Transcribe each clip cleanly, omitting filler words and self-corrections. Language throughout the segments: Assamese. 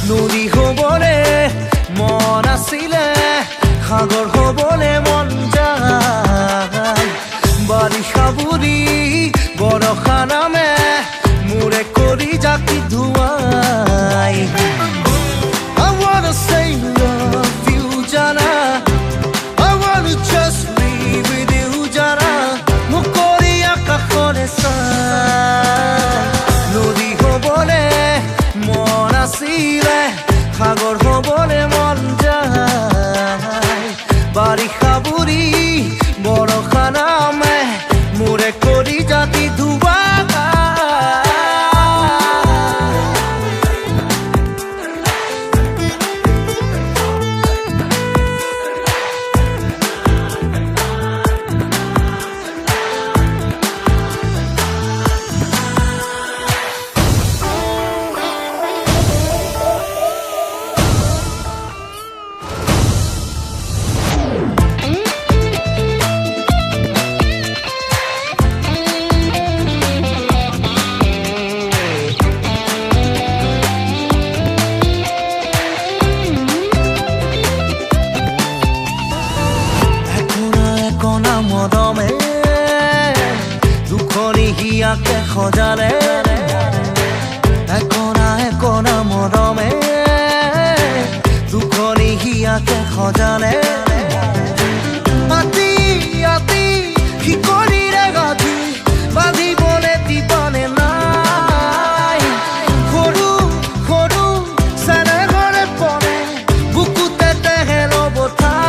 নদী হবলে মন আছিলে সাগৰ হবলে মন যায় বাৰিষা বুলি বৰষা নামে মোৰে কৰি জাকি ধুৱাই I wanna say love you জানা I wanna just live with you জানা মোক কৰি আকাশলে চাই নদী হবলে মন আছিলে সাগৰ হবলে মন যায় বাৰিষা বুলি বৰষা নামে মোৰে কৰি জাতি ধুৱা মৰমে দুখনি হিয়াকে সজালে একনা মৰমে দুখনি হিয়াকে সজালে আতি আতি শিকলিৰে গাঁঠি বান্ধিবলে দিবনে নাই সৰু সৰু চেনেহৰে পৰে বুকুতে তেহেল বঠাই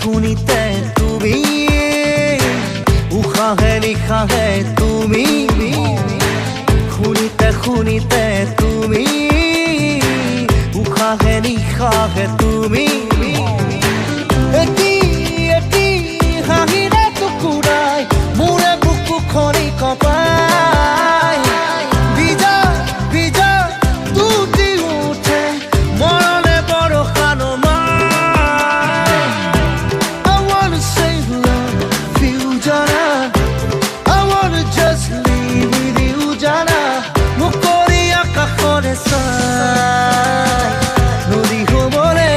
শুনিতে তুমি উশাহে নিশাহে তুমি শুনিতে তুমি উশাহে নিশাহে তুমি এটি এটি হাঁহিৰে টুকুৰাই মোৰে বুকুখনি কঁপাই ভিজা ভিজা তুতি উঠে মৰলে বৰষা নমাই নদী হবলে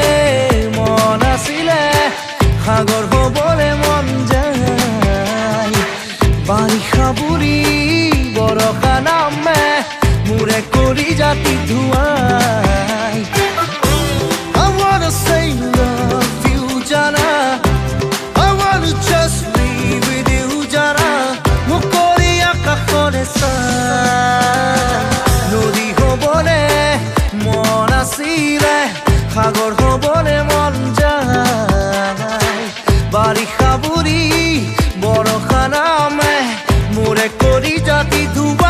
মন আছিলে সাগৰ হবলে মন যায় বাৰিষা বুলি বৰষা নামে মোৰে কৰি জাতি ধুৱাই I wanna say love you জানা I wanna just live with you জানা মোক কৰি আকাশলে চাই নদী হবলে মন আছিলে সাগৰ হবলে মন যায় বাৰিষা বুলি বৰষা নামে মোৰে কৰি জাতি ধুৱা